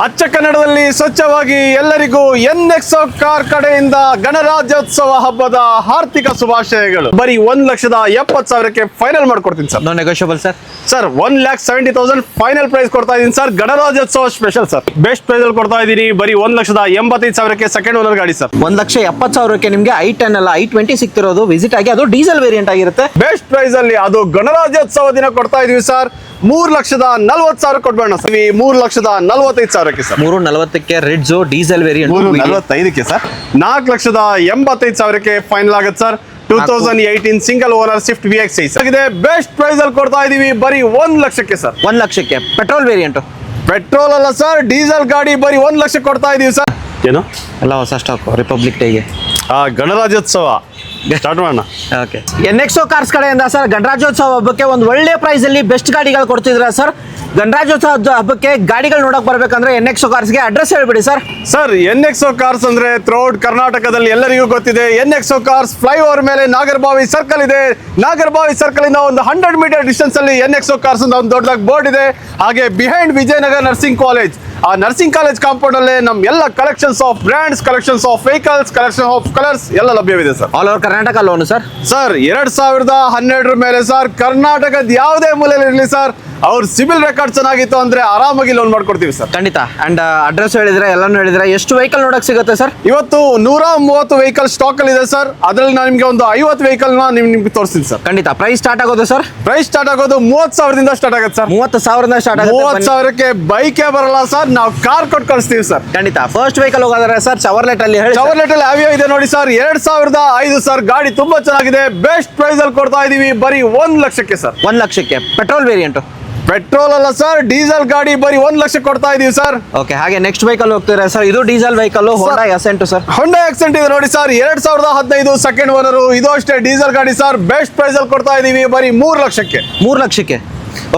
ಅಚ್ಚ ಕನ್ನಡದಲ್ಲಿ ಸ್ವಚ್ಛವಾಗಿ ಎಲ್ಲರಿಗೂ ಎನ್ಎಕ್ಸೋ ಕಾರ್ ಕಡೆಯಿಂದ ಗಣರಾಜ್ಯೋತ್ಸವ ಹಬ್ಬದ ಆರ್ಥಿಕ ಶುಭಾಶಯಗಳು. ಬರೀ 1,70,000ಕ್ಕೆ ಫೈನಲ್ ಮಾಡ್ಕೊಡ್ತೀನಿ sir. No negotiable sir. Sir 1,70,000 final price ಕೊಡ್ತಾ ಇದೀನಿ ಸರ್. ಗಣರಾಜ್ಯೋತ್ಸವ ಸ್ಪೆಷಲ್ ಸರ್. ಬೆಸ್ಟ್ ಪ್ರೈಸ್ ಅಲ್ಲಿ ಕೊಡ್ತಾ ಇದೀನಿ. ಬರೀ 1,85,000ಕ್ಕೆ ಸೆಕೆಂಡ್ ಓನರ್ ಗಾಡಿ ಸರ್. 1,70,000ಕ್ಕೆ ನಿಮಗೆ i10 ಅಲ್ಲ i20 ಸಿಗ್ತಿರೋದು. ವಿಸಿಟ್ ಆಗಿ ಅದು ಡೀಸೆಲ್ ವೇರಿಯಂಟ್ ಆಗಿರುತ್ತೆ. ಬೆಸ್ಟ್ ಪ್ರೈಸ್ ಅಲ್ಲಿ ಅದು ಗಣರಾಜ್ಯೋತ್ಸವ ದಿನ ಕೊಡ್ತಾ ಇದೀವಿ ಸರ್. 3,40,000 ಕೊಡ್ಬೇಡ ಸರ್. 3,45,000ಕ್ಕೆ ಸರ್. 3,40ಕ್ಕೆ ರಿಡ್ಜು ಡೀಸೆಲ್ ವೇರಿಯಂಟ್. 3,45ಕ್ಕೆ ಸರ್. 4,85,000ಕ್ಕೆ ಫೈನಲ್ ಆಗುತ್ತೆ sir. 2018 single owner Swift VXi ಆಗಿದೆ. ಬೆಸ್ಟ್ ಪ್ರೈಸ್ ಅಲ್ಲಿ ಕೊಡ್ತಾ ಇದೀವಿ ಬರೀ 1,00,000ಕ್ಕೆ ಸರ್. 1,00,000ಕ್ಕೆ ಪೆಟ್ರೋಲ್ ವೇರಿಯಂಟ್. ಪೆಟ್ರೋಲ್ ಅಲ್ಲ ಸರ್, ಡೀಸೆಲ್ ಗಾಡಿ ಬರೀ 1,00,000 ಕೊಡ್ತಾ ಇದೀವಿ ಸರ್. ಏನು ಎಲ್ಲ ಹೊಸ ಸ್ಟಾಕ್ ರಿಪಬ್ಲಿಕ್ ಡೇಗೆ ಗಣರಾಜ್ಯೋತ್ಸವ ಸ್ಟಾರ್ಟ್ ಮಾಡೋಣ. ಓಕೆ. ಎನ್ಎಕ್ಸೋ ಕಾರ್ಸ್ ಕಡೆಯಿಂದ ಸರ್ ಗಣರಾಜ್ಯೋತ್ಸವ ಹಬ್ಬಕ್ಕೆ ಒಂದು ಒಳ್ಳೆ ಪ್ರೈಸ್ ಅಲ್ಲಿ ಬೆಸ್ಟ್ ಗಾಡಿಗಳು ಕೊಡ್ತಿದ್ರ ಸರ್. ಗಣರಾಜ್ಯೋತ್ಸವ ಹಬ್ಬಕ್ಕೆ ಗಾಡಿಗಳು ನೋಡಕ್ ಬರ್ಬೇಕಂದ್ರೆ ಎನ್ಎಕ್ಸೋ ಕಾರ್ಸ್ಗೆ ಅಡ್ರೆಸ್ ಹೇಳ್ಬಿಡಿ ಸರ್. ಸರ್ ಎನ್ಎಕ್ಸೋ ಕಾರ್ಸ್ ಅಂದ್ರೆ ಥ್ರೂಔಟ್ ಕರ್ನಾಟಕದಲ್ಲಿ ಎಲ್ಲರಿಗೂ ಗೊತ್ತಿದೆ. ಎನ್ಎಕ್ಸೋ ಕಾರ್ಸ್ ಫ್ಲೈಓವರ್ ಮೇಲೆ ನಾಗರಬಾವಿ ಸರ್ಕಲ್ ಇದೆ. ನಾಗರಬಾವಿ ಸರ್ಕಲ್ ಇಂದ ಒಂದು 100 ಮೀಟರ್ ಡಿಸ್ಟೆನ್ಸ್ ಅಲ್ಲಿ ಎನ್ಎಕ್ಸೋ ಕಾರ್ಸ್ ಅಂತ ಒಂದು ದೊಡ್ಡದಾಗಿ ಬೋರ್ಡ್ ಇದೆ. ಹಾಗೆ ಬಿಹೈಂಡ್ ವಿಜಯನಗರ ನರ್ಸಿಂಗ್ ಕಾಲೇಜ್, ಆ ನರ್ಸಿಂಗ್ ಕಾಲೇಜ್ ಕಾಂಪೌಂಡ್ ಅಲ್ಲೇ ನಮ್ ಎಲ್ಲ collections of brands, collections of vehicles, collection of colours ಎಲ್ಲ ಲಭ್ಯವಿದೆ sir. All over Karnataka loan sir. Sir 2012 ಮೇಲೆ ಸರ್ ಕರ್ನಾಟಕದ ಯಾವುದೇ ಮೂಲೆಯಲ್ಲಿ ಇರಲಿ ಸರ್, ಅವ್ರ ಸಿಬಿಲ್ ರೆಕಾರ್ಡ್ ಚೆನ್ನಾಗಿತ್ತು ಅಂದ್ರೆ ಆರಾಮಾಗಿ ಲೋನ್ ಮಾಡ್ಕೊಡ್ತೀವಿ ಸರ್. ಖಂಡಿತ. ಅಂಡ್ ಅಡ್ರೆಸ್ ಹೇಳಿದ್ರೆ ಎಲ್ಲಾನು ಹೇಳಿದ್ರೆ ಎಷ್ಟು ವೆಹಿಕಲ್ ನೋಡಕ್ ಸಿಗುತ್ತೆ ಸರ್? ಇವತ್ತು 130 ವೆಹಿಕಲ್ ಸ್ಟಾಕ್ ಅಲ್ಲಿ ಇದೆ ಸರ್. ಅದ್ರಲ್ಲಿ ನಾನು ನಿಮ್ಗೆ ಒಂದು 50 ವೆಹಿಕಲ್ ನಿಮ್ಗೆ ತೋರಿಸ್ತೀನಿ ಸರ್. ಖಂಡಿತ. ಪ್ರೈಸ್ ಸ್ಟಾರ್ಟ್ ಆಗೋದು ಸರ್? ಪ್ರೈಸ್ ಸ್ಟಾರ್ಟ್ ಆಗೋದು 30,000ದಿಂದ ಸ್ಟಾರ್ಟ್ ಆಗುತ್ತೆ ಸರ್. 30,000 ಸ್ಟಾರ್ಟ್ ಆಗುತ್ತೆ. 30,000ಕ್ಕೆ ಬೈಕೇ ಬರಲ್ಲ ಸರ್, ನಾವು ಕಾರ್ ಕೊಟ್ಟು ಕಳಿಸ್ತೀವಿ ಸರ್. ಖಂಡಿತ. ಫಸ್ಟ್ ವೆಹಿಕಲ್ ಹೋಗೋದಾದ್ರೆ ಸರ್ ಚವರ್ಲೆಟ್ ಅಲ್ಲಿ ಹೇಳಿ. ಚವರ್ಲೆಟ್ ಅಲ್ಲಿ ಯಾವ್ಯಾವ ಇದೆ ನೋಡಿ ಸರ್. 2005 ಸರ್. ಗಾಡಿ ತುಂಬಾ ಚೆನ್ನಾಗಿದೆ. ಬೆಸ್ಟ್ ಪ್ರೈಸ್ ಅಲ್ಲಿ ಕೊಡ್ತಾ ಇದೀವಿ ಬರೀ 1,00,000ಕ್ಕೆ ಸರ್. 1,00,000ಕ್ಕೆ ಪೆಟ್ರೋಲ್ ವೇರಿಯಂಟ್. ಪೆಟ್ರೋಲ್ ಅಲ್ಲ ಸರ್, ಡೀಸೆಲ್ ಗಾಡಿ ಬರೀ 1,00,000 ಕೊಡ್ತಾ ಇದೀವಿ ಸರ್. ಓಕೆ. ಹಾಗೆ ನೆಕ್ಸ್ಟ್ ವೆಹಿಕಲ್ ಹೋಗ್ತೀರಾ ಸರ್? ಇದು diesel vehicle Honda Accent sir. Honda Accent ಇದೆ ನೋಡಿ ಸರ್. 2015 second owner. ಇದು ಅಷ್ಟೇ ಡೀಸೆಲ್ ಗಾಡಿ ಸರ್. ಬೆಸ್ಟ್ ಪ್ರೈಸ್ ಅಲ್ಲಿ ಕೊಡ್ತಾ ಇದೀವಿ ಬರೀ 3,00,000ಕ್ಕೆ. 3,00,000ಕ್ಕೆ.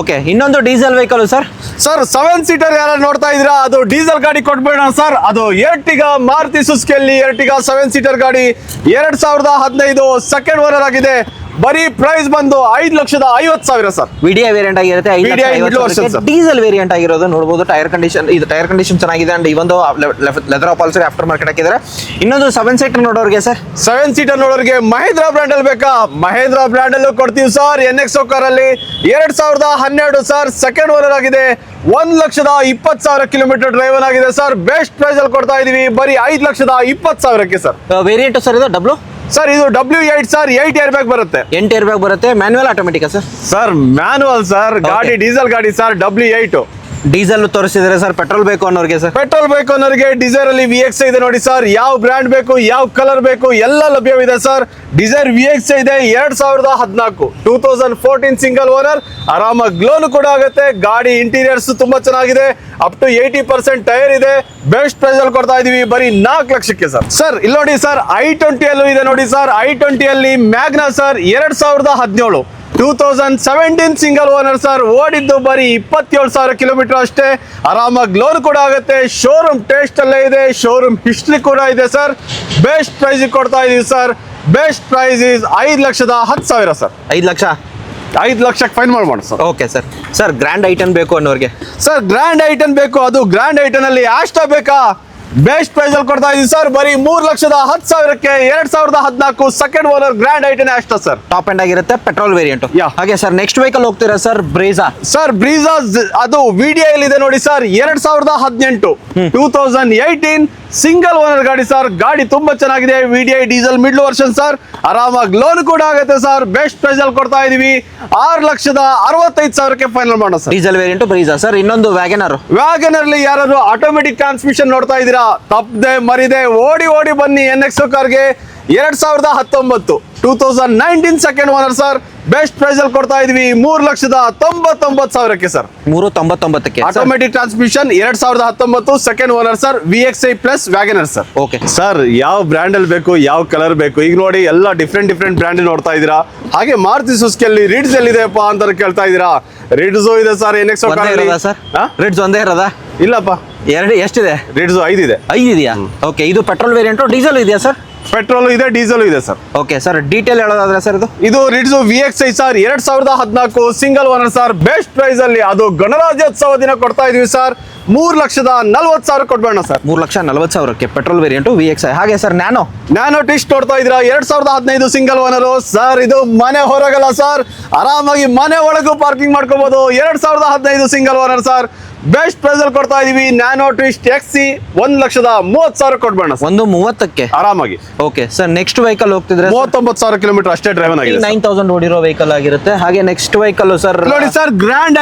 ಓಕೆ. ಇನ್ನೊಂದು diesel vehicle sir. Sir 7 seater ಯಾರು ನೋಡ್ತಾ ಇದ್ದೀರಾ, ಅದು ಡೀಸೆಲ್ ಗಾಡಿ ಕೊಟ್ಬೇಡ ಸರ್. ಅದು ಎರ್ಟಿಗಾ, ಮಾರುತಿ ಸುಜುಕಿಯಲ್ಲಿ ಎರ್ಟಿಗಾ 7 ಸೀಟರ್ ಗಾಡಿ 2015 ಸೆಕೆಂಡ್ ಓನರ್ ಆಗಿದೆ. ಬರೀ ಪ್ರೈಸ್ ಬಂದು 5,50,000 ಸರ್. ವಿಡಿಯೋ ವೇರಿಯಂಟ್ ಆಗಿರುತ್ತೆ. ಡೀಸೆಲ್ ವೇರಿಯಂಟ್ ಆಗಿರೋದು ನೋಡಬಹುದು. ಟೈರ್ ಕಂಡೀಷನ್ ಚೆನ್ನಾಗಿದೆ. ಅಂಡ್ ಇವೊಂದು ಲೆದರ್ ಅಪಾಲ್ಸರಿ ಆಫ್ಟರ್ ಮಾರ್ಕೆಟ್ ಹಾಕಿದ್ದಾರೆ. ಇನ್ನೊಂದು 7 ಸೀಟರ್ ನೋಡೋರಿಗೆ ಸರ್. 7 ಸೀಟರ್ ನೋಡೋರಿಗೆ ಮಹೇಂದ್ರ ಬ್ರ್ಯಾಂಡ್ ಅಲ್ಲಿ ಬೇಕಾ? ಮಹೇಂದ್ರ ಬ್ರ್ಯಾಂಡ್ ಅಲ್ಲೂ ಕೊಡ್ತೀವಿ ಸರ್. ಎನ್ಎಕ್ಸೋ ಕಾರ್ ಅಲ್ಲಿ 2012 ಸರ್. ಸೆಕೆಂಡ್ ಓನರ್ ಆಗಿದೆ. 1,20,000 ಕಿಲೋಮೀಟರ್ ಡ್ರೈವರ್ ಆಗಿದೆ ಸರ್. ಬೆಸ್ಟ್ ಪ್ರೈಸ್ ಅಲ್ಲಿ ಕೊಡ್ತಾ ಇದೀವಿ ಬರೀ 5,20,000ಕ್ಕೆ ಸರ್. ವೇರಿಯಂಟ್ ಸರ್ ಇದು ಡಬ್ಲ್ಯೂ ಸರ್. ಇದು W8 ಸರ್. 8 ಏರ್ ಬ್ಯಾಗ್ ಬರುತ್ತೆ. 8 ಏರ್ ಬ್ಯಾಗ್ ಬರುತ್ತೆ. Manual automatic sir? Sir manual sir. ಗಾಡಿ ಡೀಸೆಲ್ ಗಾಡಿ ಸರ್. W8 ಡೀಸೆಲ್ ತೋರಿಸಿದ್ರೆ ಸರ್. ಪೆಟ್ರೋಲ್ ಬೇಕು ಅನ್ನೋರಿಗೆ ಸರ್? ಪೆಟ್ರೋಲ್ ಬೇಕು ಅನ್ನೋರಿಗೆ ಡಿಸೈರ್ ಅಲ್ಲಿ VXi ಇದೆ ನೋಡಿ ಸರ್. ಯಾವ ಬ್ರ್ಯಾಂಡ್ ಬೇಕು, ಯಾವ ಕಲರ್ ಬೇಕು ಎಲ್ಲ ಲಭ್ಯವಿದೆ ಸರ್. ಡಿಸೈರ್ VXi ಇದೆ. 2014 2014 ಸಿಂಗಲ್ ಓನರ್. ಆರಾಮಾಗಿ ಲೋನ್ ಕೂಡ ಆಗುತ್ತೆ. ಗಾಡಿ ಇಂಟೀರಿಯರ್ಸ್ ತುಂಬಾ ಚೆನ್ನಾಗಿದೆ. ಅಪ್ ಟು 80% ಟೈರ್ ಇದೆ. ಬೆಸ್ಟ್ ಪ್ರೈಸ್ ಅಲ್ಲಿ ಕೊಡ್ತಾ ಇದೀವಿ ಬರೀ 4,00,000ಕ್ಕೆ ಸರ್. ಸರ್ ಇಲ್ಲಿ ನೋಡಿ ಸರ್. i20 ಅಲ್ಲೂ ಇದೆ ನೋಡಿ ಸರ್. i20 ಅಲ್ಲಿ Magna sir. 2017 2017 single owner sir. ಓಡಿದ್ದು ಬರೀ 27,000 ಕಿಲೋಮೀಟರ್ ಅಷ್ಟೇ. ಆರಾಮಾಗಿ ಲೋನ್ ಕೂಡ ಆಗುತ್ತೆ. ಶೋರೂಮ್ ಟೇಸ್ಟ್ ಅಲ್ಲೇ ಇದೆ. ಶೋರೂಮ್ ಹಿಸ್ಟ್ರಿ ಕೂಡ ಇದೆ ಸರ್. ಬೆಸ್ಟ್ ಪ್ರೈಸ್ ಕೊಡ್ತಾ ಇದೀವಿ sir. Best price is 5,10,000 sir. 5,00,000ಕ್ಕೆ ಫೈನ್ ಮಾಡೋಣ sir. Okay sir. Sir grand i ten ಬೇಕು ಅನ್ನೋರಿಗೆ ಸರ್. ಗ್ರ್ಯಾಂಡ್ ಐಟನ್ ಬೇಕು. ಅದು ಗ್ರ್ಯಾಂಡ್ ಐಟನ್ ಅಲ್ಲಿ ಆಸ್ಟಾ ಬೇಕಾ? ಬೆಸ್ಟ್ ಪ್ರೈಸ್ ಅಲ್ಲಿ ಕೊಡ್ತಾ ಇದೀವಿ ಸರ್. ಬರೀ 3,10,000ಕ್ಕೆ 2014 second owner grand i ten Asta sir. Top end ಆಗಿರುತ್ತೆ. Petrol variant. ಹಾಗೆ ಸರ್ ನೆಕ್ಸ್ಟ್ ವೆಹಿಕಲ್ ಹೋಗ್ತೀರಾ ಸರ್? Brezza sir. ಬ್ರೀಜಾ ಅದು VDI ಇದೆ ನೋಡಿ ಸರ್. 2018 2018 ಸಿಂಗಲ್ ಓನರ್ ಗಾಡಿ ಸರ್. ಗಾಡಿ ತುಂಬಾ ಚೆನ್ನಾಗಿದೆ. VDI diesel middle version sir. ಆರಾಮಾಗಿ ಲೋನ್ ಕೂಡ ಆಗುತ್ತೆ ಸರ್. ಬೆಸ್ಟ್ ಪ್ರೈಸ್ ಅಲ್ಲಿ ಕೊಡ್ತಾ ಇದೀವಿ 6,65,000ಕ್ಕೆ ಫೈನಲ್ ಮಾಡೋಣ sir. Diesel variant Brezza sir. ಇನ್ನೊಂದು ವ್ಯಾಗನರ್ ಅಲ್ಲಿ ಯಾರು ಆಟೋಮೆಟಿಕ್ ಟ್ರಾನ್ಸ್ಮಿಷನ್ ನೋಡ್ತಾ ಇದೀರಾ, ತಪ್ಪದೆ ಮರಿದೆ ಓಡಿ ಬನ್ನಿ ಎನ್ಎಕ್ಸೋ ಕಾರ್ಗೆ. 2019 2019 second owner sir. Best price ಅಲ್ಲಿ ಕೊಡ್ತಾ ಇದೀವಿ 3,99,000ಕ್ಕೆ ಸರ್. 3,99ಕ್ಕೆ automatic transmission 2019 second owner sir. VXi plus WagonR sir. Okay sir. ಯಾವ ಬ್ರ್ಯಾಂಡ್ ಅಲ್ಲಿ ಬೇಕು, ಯಾವ ಕಲರ್ ಬೇಕು, ಈಗ ನೋಡಿ ಎಲ್ಲ ಡಿಫ್ರೆಂಟ್ ಬ್ರ್ಯಾಂಡ್ ನೋಡ್ತಾ ಇದೀರಾ. ಹಾಗೆ ಮಾರುತಿ ಸುಜುಕಿಯಲ್ಲಿ ರಿಡ್ಸ್ ಎಲ್ಲಿದೆಯಪ್ಪ ಅಂತ ಕೇಳ್ತಾ ಇದೀರಾ. ರಿಡ್ಸ್ ಇದೆ ಸರ್. ಎನ್ಎಕ್ಸೋ ಕಾರ್ ಸರ್. ರಿಡ್ಸ್ ಒಂದೇ ಇರೋದಾ? ಇಲ್ಲಪ್ಪ, ಎಷ್ಟಿದೆ? ರಿಡ್ಸ್ 5 ಇದೆ. 5 ಇದೆಯಾ? ಓಕೆ. ಇದು ಪೆಟ್ರೋಲ್ ವೇರಿಯಂಟ್. ಡೀಸೆಲ್ ಇದೆಯಾ ಸರ್? ಪೆಟ್ರೋಲ್ ಇದೆ, ಡೀಸೆಲ್ ಇದೆ ಸರ್. Okay sir. ಡೀಟೇಲ್ ಹೇಳೋದಾದ್ರೆ ಸರ್ ಇದು Ritz VXi sir. 2014 single owner sir. Best price ಅಲ್ಲಿ ಅದು ಗಣರಾಜ್ಯೋತ್ಸವ ದಿನ ಕೊಡ್ತಾ ಇದೀವಿ ಸರ್. 3,40,000 ಕೊಡ್ಬೇಡ ಸರ್. 3,40,000ಕ್ಕೆ ಪೆಟ್ರೋಲ್ ವೇರಿಯಂಟು VXi. ಹಾಗೆ ಸರ್ ನ್ಯಾನೋ ಟ್ವಿಸ್ಟ್ ನೋಡ್ತಾ ಇದ್ದೀರಾ 2015 ಸಿಂಗಲ್ ಓನರ್ ಸರ್. ಇದು ಮನೆ ಹೊರಗಲ್ಲ ಸರ್, ಆರಾಮಾಗಿ ಮನೆ ಒಳಗೂ ಪಾರ್ಕಿಂಗ್ ಮಾಡ್ಕೋಬಹುದು. 2015 single owner sir, best price ಅಲ್ಲಿ ಕೊಡ್ತಾ ಇದೀವಿ. ನ್ಯಾನೋ ಟ್ವಿಸ್ಟ್ XC 1,30,000 ಕೊಡ್ಬೇಡ ಸರ್. 1,30,000ಕ್ಕೆ ಆರಾಮಾಗಿ. ಓಕೆ ಸರ್, ನೆಕ್ಸ್ಟ್ ವೆಹಿಕಲ್ ಹೋಗ್ತಿದ್ರೆ 39,000 ಕಿಲೋಮೀಟರ್ ಅಷ್ಟೇ ಡ್ರೈವ್ ಆಗಿದೆ. 9,000 ಓಡಿರೋ ವೆಹಿಕಲ್ ಆಗಿರುತ್ತೆ. ಹಾಗೆ ನೆಕ್ಸ್ಟ್ ವೆಹಿಕಲ್ ಸರ್ ನೋಡಿ ಸರ್, ಗ್ರ್ಯಾಂಡ್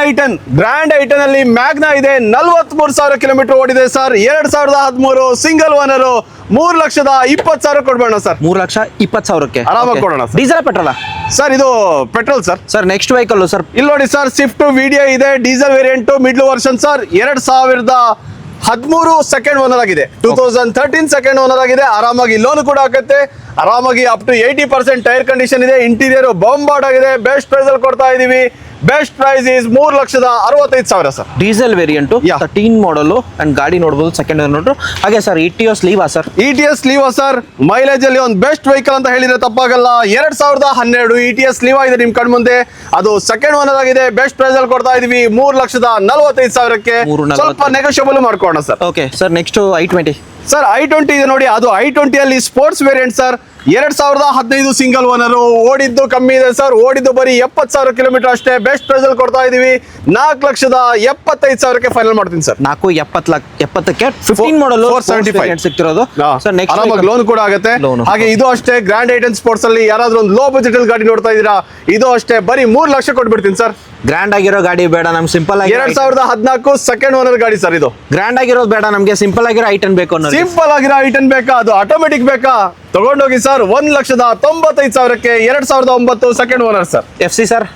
ಐಟನ್ ಅಲ್ಲಿ ಮ್ಯಾಗ್ನಾ ಇದೆ. 43,000 ಕಿಲೋಮೀಟರ್ ಓಡಿದೆ ಸರ್. 2013 ಸಿಂಗಲ್ ಓನರ್, 3,20,000 ಕೊಡ್ಬೇಡ ಸರ್. 3,20,000ಕ್ಕೆ ಆರಾಮಾಗಿ ಕೊಡೋಣ ಸರ್. ಡೀಸೆಲ್ ಪೆಟ್ರೋಲ್ ಸರ್ ಇದು petrol sir. Sir next vehicle sir ಇಲ್ಲಿ ನೋಡಿ ಸರ್, ಸ್ವಿಫ್ಟ್ ವಿಡಿಯೋ ಇದೆ, diesel variant, middle version sir. 2013 second owner ಆಗಿದೆ. 2013 ಸೆಕೆಂಡ್ ಓನರ್ ಆಗಿದೆ. ಆರಾಮಾಗಿ ಲೋನ್ ಕೂಡ ಆಗುತ್ತೆ. ಆರಾಮಾಗಿ ಅಪ್ ಟು 80% ಟೈರ್ ಕಂಡೀಷನ್ ಇದೆ. ಇಂಟೀರಿಯರ್ ಬಾಂಬಾರ್ಡ್ ಆಗಿದೆ. ಬೆಸ್ಟ್ ಪ್ರೈಸ್ ಅಲ್ಲಿ ಕೊಡ್ತಾ ಇದೀವಿ. Best price is 3,65,000 sir. Diesel variant 13 model and ಗಾಡಿ ನೋಡಬಹುದು ಸೆಕೆಂಡ್ ಓನರ್. ಹಾಗೆ sir ETS Liva sir. ETS Liva sir, mileage ಅಲ್ಲಿ ಒಂದು ಬೆಸ್ಟ್ ವೆಹಿಕಲ್ ಅಂತ ಹೇಳಿದ್ರೆ ತಪ್ಪಾಗಲ್ಲ. 2012 ETS ಲೀವಾ ಇದೆ ನಿಮ್ ಕಣ್ ಮುಂದೆ. ಅದು ಸೆಕೆಂಡ್ ಓನರ್ ಆಗಿದೆ. ಬೆಸ್ಟ್ ಪ್ರೈಸ್ ಅಲ್ಲಿ ಕೊಡ್ತಾ ಇದೀವಿ 3,45,000ಕ್ಕೆ. ಸ್ವಲ್ಪ ನೆಗೋಷಿಯಬಲ್ ಮಾಡ್ಕೋಣ sir. Okay sir, next I20 sir. I20 ಇದೆ ನೋಡಿ, ಅದು I20 ಅಲ್ಲಿ sports variant sir. 2015 single owner, ಓಡಿದ್ದು ಕಮ್ಮಿ ಇದೆ ಸರ್. ಓಡಿದ್ದು ಬರೀ 70,000 ಕಿಲೋಮೀಟರ್ ಅಷ್ಟೇ. ಬೆಸ್ಟ್ ಪ್ರೈಸ್ ಅಲ್ಲಿ ಕೊಡ್ತಾ ಇದೀವಿ 4,75,000ಕ್ಕೆ ಫೈನಲ್ ಮಾಡ್ತೀನಿ ಸರ್. 4,70,000ಕ್ಕೆ 15 ಮಾಡಲ್ 475 ಸಿಗ್ತಿರೋದು ಸರ್. ನೆಕ್ಸ್ಟ್ ಆರಾಮಾಗಿ ಲೋನ್ ಕೂಡ ಆಗುತ್ತೆ. ಹಾಗೆ ಇದು ಅಷ್ಟೇ ಗ್ರ್ಯಾಂಡ್ ಐಟನ್ ಸ್ಪೋರ್ಟ್ಸ್ ಅಲ್ಲಿ ಯಾರಾದ್ರೂ ಒಂದು ಲೋ ಬಜೆಟ್ ಅಲ್ಲಿ ಗಾಡಿ ನೋಡ್ತಾ ಇದೀರಾ, ಇದು ಅಷ್ಟೇ ಬರೀ 3 ಲಕ್ಷ ಕೊಟ್ಬಿಡ್ತೀನಿ ಸರ್. ಗ್ರ್ಯಾಂಡ್ ಆಗಿರೋ ಗಾಡಿ ಬೇಡ, ನಮ್ಗೆ ಸಿಂಪಲ್ ಆಗಿ 2014 ಸೆಕೆಂಡ್ ಓನರ್ ಗಾಡಿ ಸರ್. ಇದು ಗ್ರ್ಯಾಂಡ್ ಆಗಿರೋದು ಬೇಡ, ನಮ್ಗೆ ಸಿಂಪಲ್ ಆಗಿರೋ I10 ಬೇಕು. ಸಿಂಪಲ್ ಆಗಿರೋ I10 ಬೇಕಾ, ಅದು ಆಟೋಮೆಟಿಕ್ ಬೇಕಾ, ತಗೊಂಡೋಗಿ ಸರ್. 1,95,000ಕ್ಕೆ 2009 second owner sir. FC sir.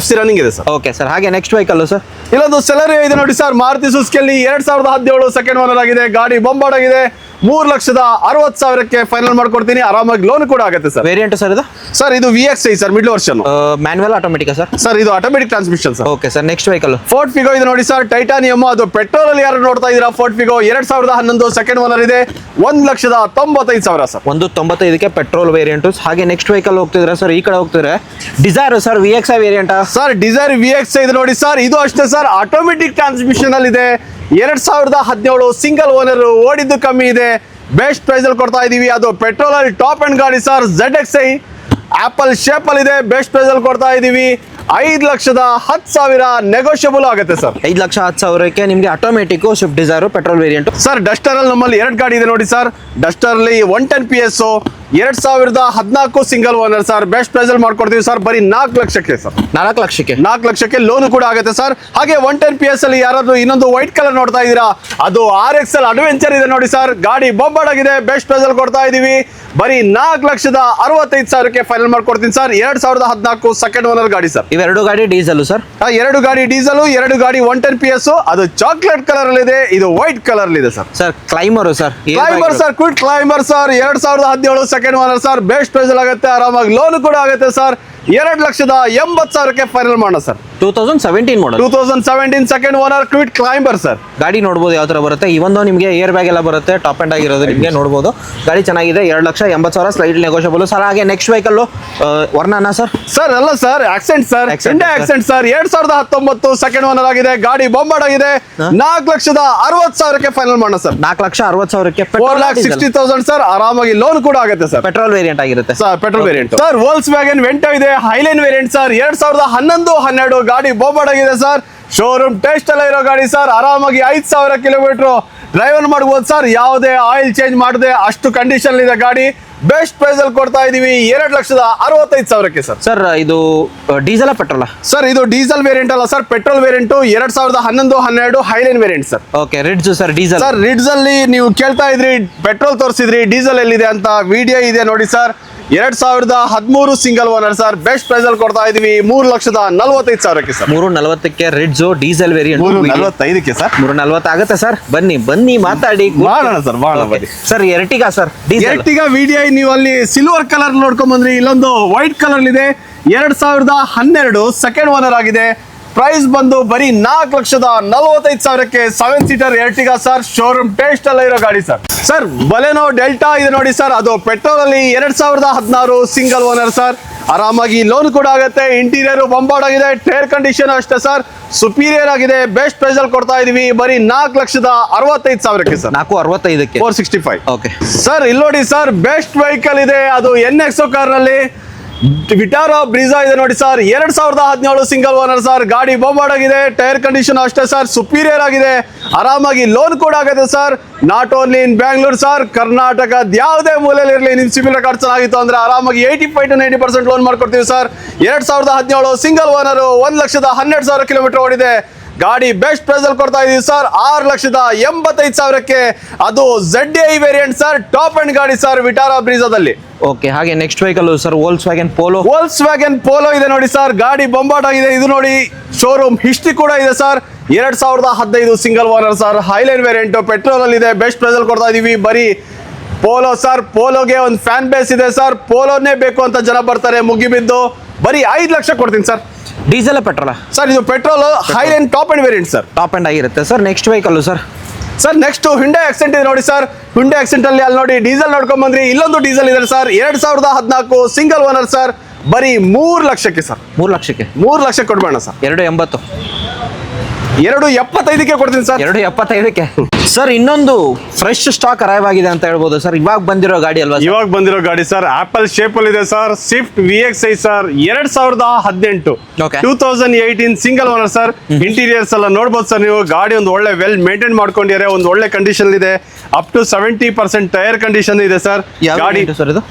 FC running ಇದೆ ಸರ್. ಓಕೆ ಸರ್, ಹಾಗೆ ನೆಕ್ಸ್ಟ್ ವೆಹಿಕಲ್ ಸರ್. ಇಲ್ಲೊಂದು ಸೆಲೆರಿಯೋ ಇದೆ ನೋಡಿ ಸರ್, ಮಾರುತಿ ಸುಜುಕಿಯಲ್ಲಿ 2017 ಸೆಕೆಂಡ್ ಓನರ್ ಆಗಿದೆ. ಗಾಡಿ ಬಾಂಬಾರ್ಡ್ ಆಗಿದೆ. 3,60,000ಕ್ಕೆ ಫೈನಲ್ ಮಾಡ್ಕೊಡ್ತೀನಿ. ಆರಾಮಾಗಿ ಲೋನ್ ಕೂಡ ಆಗುತ್ತೆ ಸರ್. ವೇರಿಯಂಟ್ ಸರ್ ಇದು ಸರ್, ಇದು VXi sir, middle version. Manual automatic sir. Sir ಇದು automatic transmission sir. Okay sir, next vehicle Ford Figo ಇದೆ ನೋಡಿ ಸರ್, ಟೈಟಾನಿಯಮ್. ಅದು ಪೆಟ್ರೋಲ್ ಅಲ್ಲಿ ಯಾರು ನೋಡ್ತಾ ಇದೀರಾ, ಫೋರ್ಡ್ ಫಿಗೋ 2011 ಸೆಕೆಂಡ್ ಓನರ್ ಇದೆ. 1,95,000 ಸರ್. 1,95,000ಕ್ಕೆ ಪೆಟ್ರೋಲ್ ವೇರಿಯಂಟ್. ಹಾಗೆ ನೆಕ್ಸ್ಟ್ ವೆಹಿಕಲ್ ಹೋಗ್ತಿದ್ರೆ ಸರ್, ಈ ಕಡೆ ಹೋಗ್ತಿದ್ರೆ Dzire sir, VXi variant sir. Dzire VXi ಇದೆ ನೋಡಿ ಸರ್, ಇದು ಅಷ್ಟೇ ಸರ್, ಆಟೋಮೆಟಿಕ್ ಟ್ರಾನ್ಸ್ಮಿಷನ್ ಅಲ್ಲಿ ಇದೆ. 2017 ಸಿಂಗಲ್ ಓನರ್, ಓಡಿದ್ದು ಕಮ್ಮಿ ಇದೆ. ಬೆಸ್ಟ್ ಪ್ರೈಸ್ ಅಲ್ಲಿ ಕೊಡ್ತಾ ಇದೀವಿ. ಅದು ಪೆಟ್ರೋಲ್ ಅಲ್ಲಿ ಟಾಪ್ ಅಂಡ್ ಗಾಡಿ ಸರ್. ZXi ಆಪಲ್ ಶೇಪ್ ಅಲ್ಲಿ ಇದೆ. ಬೆಸ್ಟ್ ಪ್ರೈಸ್ ಅಲ್ಲಿ ಕೊಡ್ತಾ ಇದೀವಿ 5,10,000 ನೆಗೋಷಿಯಬಲ್ ಆಗುತ್ತೆ ಸರ್. 5,10,000ಕ್ಕೆ ನಿಮಗೆ automatic Swift Dzire petrol variant sir. Duster ಅಲ್ಲಿ ನಮ್ಮಲ್ಲಿ 2 ಗಾಡಿ ಇದೆ ನೋಡಿ ಸರ್. ಡಸ್ಟರ್ ಅಲ್ಲಿ 110 PS 2014 single owner sir. Best price ಅಲ್ಲಿ ಮಾಡ್ಕೊಡ್ತೀವಿ ಸರ್, ಬರೀ 4 ಲಕ್ಷಕ್ಕೆ ಸರ್. 4 ಲಕ್ಷಕ್ಕೆ ಲೋನ್ ಕೂಡ ಆಗುತ್ತೆ ಸರ್. ಹಾಗೆ 110 PS ಅಲ್ಲಿ ಯಾರಾದ್ರೂ ಇನ್ನೊಂದು ವೈಟ್ ಕಲರ್ ನೋಡ್ತಾ ಇದೀರಾ, ಅದು RXL ಅಡ್ವೆಂಚರ್ ಇದೆ ನೋಡಿ ಸರ್. ಗಾಡಿ ಬಾಂಬಾರ್ಡ್ ಆಗಿದೆ. ಬೆಸ್ಟ್ ಪ್ರೈಸ್ ಅಲ್ಲಿ ಕೊಡ್ತಾ ಇದೀವಿ ಬರೀ 4,65,000ಕ್ಕೆ ಫೈನಲ್ ಮಾಡ್ಕೊಡ್ತೀನಿ ಸರ್. 2014 ಸೆಕೆಂಡ್ ಓನರ್ ಗಾಡಿ ಸರ್. ಇವೆರಡು ಗಾಡಿ ಡೀಸೆಲ್ ಸರ್. 2 ಗಾಡಿ ಡೀಸೆಲ್, 2 ಗಾಡಿ 110 PS. ಅದು ಚಾಕ್ಲೇಟ್ ಕಲರ್ ಅಲ್ಲಿ ಇದೆ, ಇದು ವೈಟ್ ಕಲರ್ ಅಲ್ಲಿ ಇದೆ sir. Sir Climber sir. Climber sir, Kwid Climber sir. 2017 second owner sir. Best price ಅಲ್ಲಿ ಆಗುತ್ತೆ. ಆರಾಮಾಗಿ ಲೋನ್ ಕೂಡ ಆಗುತ್ತೆ ಸರ್. 2,80,000ಕ್ಕೆ ಫೈನಲ್ ಮಾಡೋಣ sir. 2017 model, 2017 second owner, Kwid Climber sir. ಗಾಡಿ ನೋಡ್ಬೋದು ಯಾವ ತರ ಬರುತ್ತೆ. ಇವೊಂದು ನಿಮಗೆ ಏರ್ ಬ್ಯಾಗ್ ಎಲ್ಲ ಬರುತ್ತೆ, ಟಾಪ್ ಎಂಡ್ ಆಗಿರೋದು ನಿಮಗೆ ನೋಡ್ಬೋದು. ಗಾಡಿ ಚೆನ್ನಾಗಿದೆ. 2,80,000 ಸ್ಲೈಡ್ ನೆಗೋಷಿಯಬಲ್ ಸರ್. ಹಾಗೆ ನೆಕ್ಸ್ಟ್ ವೆಹಿಕಲ್ ವರ್ಣನ ಸರ್. ಸರ್ ಅಲ್ಲ sir, accent sir, India accent sir. 2019 second owner ಆಗಿದೆ. ಗಾಡಿ ಬಾಂಬಾರ್ಡ್ ಆಗಿದೆ. 4,60,000ಕ್ಕೆ ಫೈನಲ್ ಮಾಡೋಣ ಸರ್. 4,60,000ಕ್ಕೆ 4,60,000 ಸರ್. ಆರಾಮಾಗಿ ಲೋನ್ ಕೂಡ ಆಗುತ್ತೆ ಸರ್. ಪೆಟ್ರೋಲ್ ವೇರಿಯಂಟ್ ಆಗಿರುತ್ತೆ sir. Petrol variant sir. Volks wagon Vento ಇದೆ, ಹೈಲೈನ್ ವೇರಿಯಂಟ್ ಸರ್. 2011-12 ಗಾಡಿ ಬಾಂಬಾರ್ಡ್ ಆಗಿದೆ ಸರ್. ಶೋರೂಮ್ ಟೆಸ್ಟ್ ಎಲ್ಲ ಇರೋ ಗಾಡಿ ಸರ್. ಆರಾಮಾಗಿ 5,000 ಕಿಲೋಮೀಟರ್ ಡ್ರೈವರ್ ಮಾಡ್ಬೋದು ಸರ್. ಯಾವುದೇ ಆಯಿಲ್ ಚೇಂಜ್ ಮಾಡದೆ ಅಷ್ಟು ಕಂಡೀಷನ್ ಇದೆ ಗಾಡಿ. ಬೆಸ್ಟ್ ಪ್ರೈಸ್ ಅಲ್ಲಿ ಕೊಡ್ತಾ ಇದೀವಿ 2,65,000ಕ್ಕೆ ಸರ್. ಸರ್ ಇದು ಡೀಸೆಲ್ ಪೆಟ್ರೋಲ್ ಸರ್. ಇದು ಡೀಸೆಲ್ ವೇರಿಯಂಟ್ ಅಲ್ಲ sir, petrol variant. 2011-12 Highline variant sir. Okay, ridge sir. Diesel sir. Ridge ಅಲ್ಲಿ ನೀವು ಕೇಳ್ತಾ ಇದ್ರಿ, ಪೆಟ್ರೋಲ್ ತೋರಿಸಿದ್ರಿ, ಡೀಸೆಲ್ ಎಲ್ಲಿದೆ ಅಂತ. ವಿಡಿಯೋ ಇದೆ ನೋಡಿ sir. 2013 single owner sir. Best price ಅಲ್ಲಿ ಕೊಡ್ತಾ ಇದೀವಿ 3,45,000ಕ್ಕೆ ಸರ್. 3,40ಕ್ಕೆ ರಿಡ್ಜ್ ಡೀಸೆಲ್ ವೇರಿಯಂಟ್. 3,45ಕ್ಕೆ ಸರ್. 3,40 ಆಗುತ್ತೆ ಸರ್. ಬನ್ನಿ ಮಾತಾಡಿ ಮಾಡೋಣ sir. Sir Ertiga sir. Ertiga video ನೀವು ಅಲ್ಲಿ ಸಿಲ್ವರ್ ಕಲರ್ ನೋಡ್ಕೊಂಡ್ ಬಂದ್ರಿ. ಇಲ್ಲೊಂದು ವೈಟ್ ಕಲರ್ ಇದೆ. 2012 ಸೆಕೆಂಡ್ ಓನರ್ ಆಗಿದೆ. ಪ್ರೈಸ್ ಬಂದು ಬರೀ 4,45,000ಕ್ಕೆ 7 seater Ertiga sir, showroom taste ಎಲ್ಲ ಇರೋ ಗಾಡಿ ಸರ್. ಸರ್ ಬಲೆನೋ ಡೆಲ್ಟಾ ಇದೆ ನೋಡಿ ಸರ್, ಅದು ಪೆಟ್ರೋಲ್ ಅಲ್ಲಿ 2016 ಸಿಂಗಲ್ ಓನರ್ ಸರ್. ಆರಾಮಾಗಿ ಲೋನ್ ಕೂಡ ಆಗುತ್ತೆ. ಇಂಟೀರಿಯರ್ ಬಂಬಾರ್ಡ್ ಆಗಿದೆ, ಟೈರ್ ಕಂಡೀಷನ್ ಅಷ್ಟೇ ಸರ್, ಸುಪೀರಿಯರ್ ಆಗಿದೆ. ಬೆಸ್ಟ್ ಪ್ರೈಸ್ ಅಲ್ಲಿ ಕೊಡ್ತಾ ಇದೀವಿ ಬರೀ 4,65,000ಕ್ಕೆ ಸರ್. 465ಕ್ಕೆ 465. ಓಕೆ ಸರ್ ಇಲ್ಲಿ ನೋಡಿ ಸರ್, ಬೆಸ್ಟ್ ವೆಹಿಕಲ್ ಇದೆ, ಅದು NXO ಕಾರ್ ನಲ್ಲಿ ವಿಟಾರಾ ಬ್ರೀಜಾ ಇದೆ ನೋಡಿ ಸರ್, 2017 ಸಿಂಗಲ್ ಓನರ್ ಸರ್. ಗಾಡಿ ಬಂಬಾರ್ಡ್ ಆಗಿದೆ, ಟೈರ್ ಕಂಡೀಷನ್ ಅಷ್ಟೇ ಸರ್, ಸುಪೀರಿಯರ್ ಆಗಿದೆ. ಆರಾಮಾಗಿ ಲೋನ್ ಕೂಡ ಆಗುತ್ತೆ sir. Not only in Bangalore sir, ಕರ್ನಾಟಕದ ಯಾವುದೇ ಮೂಲೆಯಲ್ಲಿ ಇರಲಿ, ನಿಮ್ ಸಿಬಿಲ್ ರೆಕಾರ್ಡ್ ಚೆನ್ನಾಗಿತ್ತು ಅಂದ್ರೆ ಆರಾಮಾಗಿ 85 to 90% ಲೋನ್ ಮಾಡ್ಕೊಡ್ತೀವಿ ಸರ್. 2017 ಸಿಂಗಲ್ ಓನರ್, 1,12,000 ಕಿಲೋಮೀಟರ್ ಓಡಿದೆ. ಗಾಡಿ ಬೆಸ್ಟ್ ಪ್ರೈಸ್ ಅಲ್ಲಿ ಕೊಡ್ತಾ ಇದೀವಿ ಸರ್, 6,85,000ಕ್ಕೆ. ಅದು ZDI variant sir, top and ಗಾಡಿ ಸರ್, ವಿಟಾರಾ ಬ್ರೀಜಾದಲ್ಲಿ. ಓಕೆ, ಹಾಗೆ ನೆಕ್ಸ್ಟ್ ವೆಹಿಕಲ್ ಸರ್ ವೋಲ್ಕ್ಸ್ವ್ಯಾಗನ್ ಪೋಲೋ ಇದೆ ನೋಡಿ ಸರ್. ಗಾಡಿ ಬಂಬಾರ್ಡ್ ಆಗಿದೆ. ಇದು ನೋಡಿ ಶೋರೂಮ್ ಹಿಸ್ಟ್ರಿ ಕೂಡ ಇದೆ sir. 2015 single owner sir, Highline variant, petrol ಅಲ್ಲಿ ಇದೆ. ಬೆಸ್ಟ್ ಪ್ರೈಸ್ ಅಲ್ಲಿ ಕೊಡ್ತಾ ಇದೀವಿ ಬರೀ ಪೋಲೋ ಸರ್. ಪೋಲೋಗೆ ಒಂದು ಫ್ಯಾನ್ ಬೇಸ್ ಇದೆ ಸರ್, ಪೋಲೋನೇ ಬೇಕು ಅಂತ ಜನ ಬರ್ತಾರೆ ಮುಗಿಬಿದ್ದು. ಬರೀ 5 ಲಕ್ಷ ಕೊಡ್ತೀನಿ ಸರ್. Diesel petrol sir? ಇದು petrol, Highline top end variant sir, top end ಆಗಿರುತ್ತೆ sir. Next vehicle sir next Hyundai Accent ಇದೆ ನೋಡಿ ಸರ್. Hyundai Accent ಅಲ್ಲಿ ನೋಡಿ ಡೀಸೆಲ್ ನೋಡ್ಕೊಂಡ್ ಬಂದ್ರಿ, ಇಲ್ಲೊಂದು ಡೀಸೆಲ್ ಇದೆ ಸರ್, 2014 ಸಿಂಗಲ್ ಓನರ್ ಸರ್. ಬರೀ 3 ಲಕ್ಷಕ್ಕೆ ಸರ್. 3 ಲಕ್ಷಕ್ಕೆ 3 ಲಕ್ಷ ಕೊಡ್ಬೇಡ ಸರ್. 280 275ಕ್ಕೆ ಕೊಡ್ತೀನಿ ಸರ್. 275ಕ್ಕೆ ಸರ್. ಇನ್ನೊಂದು ಫ್ರೆಶ್ ಸ್ಟಾಕ್ ಅರೈವ್ ಆಗಿದೆ ಅಂತ ಹೇಳ್ಬೋದು ಸರ್, ಇವಾಗ ಬಂದಿರೋ ಗಾಡಿ ಅಲ್ವಾ? ಇವಾಗ ಬಂದಿರೋ ಗಾಡಿ ಸರ್, ಆಪಲ್ ಶೇಪ್ ಅಲ್ಲಿ ಇದೆ sir. Swift VXI sir, 2018 2018 single owner sir. Interiors ಎಲ್ಲ ನೋಡ್ಬೋದು ಸರ್ ನೀವು. ಗಾಡಿ ಒಂದು ಒಳ್ಳೆ ವೆಲ್ ಮೇಂಟೈನ್ ಮಾಡ್ಕೊಂಡಿದ್ದಾರೆ, ಒಂದು ಒಳ್ಳೆ ಕಂಡೀಷನ್ ಇದೆ. ಅಪ್ ಟು 70% ಟೈರ್ ಕಂಡೀಷನ್ ಇದೆ ಸರ್. ಗಾಡಿ ಸರ್ ಇದು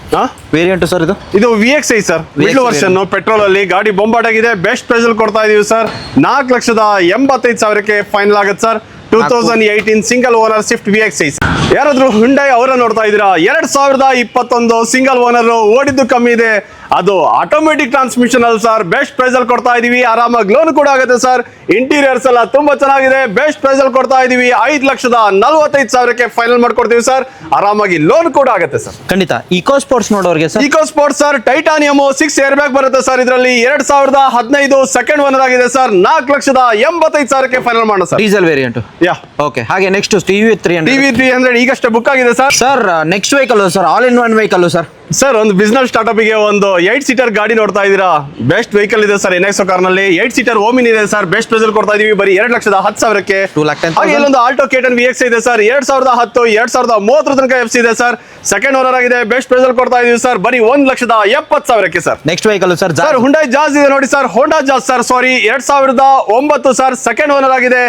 ವೇರಿಯಂಟ್ ಸರ್, ಇದು VXI sir, middle version, petrol ಅಲ್ಲಿ. ಗಾಡಿ ಬೊಂಬಾಟ್ ಆಗಿದೆ. ಬೆಸ್ಟ್ ಪ್ರೈಸ್ ಅಲ್ಲಿ ಕೊಡ್ತಾ ಇದೀವಿ ಸರ್, 4,85,000ಕ್ಕೆ ಫೈನಲ್ ಆಗುತ್ತೆ sir. 2018 single owner Swift VXI. ಯಾರಾದ್ರೂ Hyundai ಅವರ ನೋಡ್ತಾ ಇದ್ದೀರಾ? 2021 ಸಿಂಗಲ್ ಓನರ್, ಓಡಿದ್ದು ಕಮ್ಮಿ ಇದೆ. ಅದು ಆಟೋಮೆಟಿಕ್ ಟ್ರಾನ್ಸ್ಮಿಷನ್ ಅಲ್ಲಿ ಸರ್. ಬೆಸ್ಟ್ ಪ್ರೈಸ್ ಅಲ್ಲಿ ಕೊಡ್ತಾ ಇದೀವಿ, ಆರಾಮಾಗಿ ಲೋನ್ ಕೂಡ ಆಗುತ್ತೆ ಸರ್. ಇಂಟೀರಿಯರ್ಸ್ ಎಲ್ಲ ತುಂಬಾ ಚೆನ್ನಾಗಿದೆ. ಬೆಸ್ಟ್ ಪ್ರೈಸ್ ಅಲ್ಲಿ ಕೊಡ್ತಾ ಇದೀವಿ 5,45,000ಕ್ಕೆ ಫೈನಲ್ ಮಾಡ್ಕೊಡ್ತೀವಿ ಸರ್. ಆರಾಮಾಗಿ ಲೋನ್ ಕೂಡ ಆಗುತ್ತೆ ಸರ್. ಖಂಡಿತ. ಇಕೋ ಸ್ಪೋರ್ಟ್ಸ್ ನೋಡೋರಿಗೆ sir, Eco Sports sir, Titanium 6 air bag ಬರುತ್ತೆ ಸರ್. ಇದರಲ್ಲಿ 2015 ಸೆಕೆಂಡ್ ಓನರ್ ಆಗಿದೆ ಸರ್. 4,85,000ಕ್ಕೆ ಫೈನಲ್ ಮಾಡೋಣ sir. Diesel variant. Ya okay, ಹಾಗೆ ನೆಕ್ಸ್ಟ್ TV300 ಈಗಷ್ಟೇ ಬುಕ್ ಆಗಿದೆ sir. Sir next vehicle sir, all in one vehicle sir. Sir ಒಂದು business startup ಗೆ ಒಂದು 8 ಸೀಟರ್ ಗಾಡಿ ನೋಡ್ತಾ ಇದೀರಾ? ಬೆಸ್ಟ್ ವೆಹಿಕಲ್ ಇದೆ ಸರ್, NXO ಕಾರ್ ನಲ್ಲಿ 8 ಸೀಟರ್ ಓಮಿನ್ ಇದೆ ಸರ್. ಬೆಸ್ಟ್ ಪ್ರೈಸ್ ಅಲ್ಲಿ ಕೊಡ್ತಾ ಇದೀವಿ ಬರೀ 2,10,000ಕ್ಕೆ. 2,10,000. ಹಾಗೆ ಇಲ್ಲೊಂದು ಆಲ್ಟೋ K10 VXI ಇದೆ ಸರ್, 2010 2030 ತನಕ FC ಇದೆ ಸರ್. ಸೆಕೆಂಡ್ ಓನರ್ ಆಗಿದೆ. ಬೆಸ್ಟ್ ಪ್ರೈಸ್ ಅಲ್ಲಿ ಕೊಡ್ತಾ ಇದೀವಿ ಸರ್ ಬರೀ 1,70,000ಕ್ಕೆ sir. Next vehicle sir, sir Hyundai Jazz ಇದೆ ನೋಡಿ sir, Honda Jazz sir, sorry 2009 sir. Second owner ಆಗಿದೆ.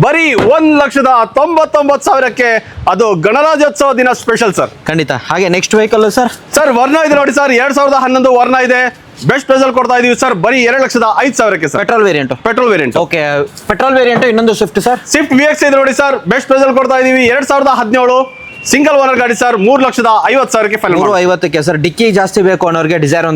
ಬರೀ 1,99,000ಕ್ಕೆ. ಅದು ಗಣರಾಜ್ಯೋತ್ಸವ ದಿನ ಸ್ಪೆಷಲ್ ಸರ್. ಖಂಡಿತ. ಹಾಗೆ ನೆಕ್ಸ್ಟ್ ವೆಹಿಕಲ್ ಸರ್ ವರ್ಣ ಇದೆ ನೋಡಿ ಸರ್, 2011 ವರ್ಣ ಇದೆ. ಬೆಸ್ಟ್ ಪ್ರೈಸ್ ಅಲ್ಲಿ ಕೊಡ್ತಾ ಇದೀವಿ ಸರ್ ಬರೀ 2,05,000ಕ್ಕೆ sir. Petrol variant. Okay, petrol variant. ಇನ್ನೊಂದು ಸ್ವಿಫ್ಟ್ ಸರ್, ಸ್ವಿಫ್ಟ್ VXI ಇದೆ ನೋಡಿ ಸರ್. ಬೆಸ್ಟ್ ಪ್ರೈಸ್ ಅಲ್ಲಿ ಕೊಡ್ತಾ ಇದೀವಿ 2017 ಸಿಂಗಲ್ ಓನರ್ ಗಾಡಿ ಸರ್, 3,50,000ಕ್ಕೆ ಫೈನಲ್. 350ಕ್ಕೆ ಸರ್. ಡಿಕ್ಕಿ ಜಾಸ್ತಿ ಬೇಕು ಅನ್ನೋರಿಗೆ ಡಿಸೈರ್ ಇದೆ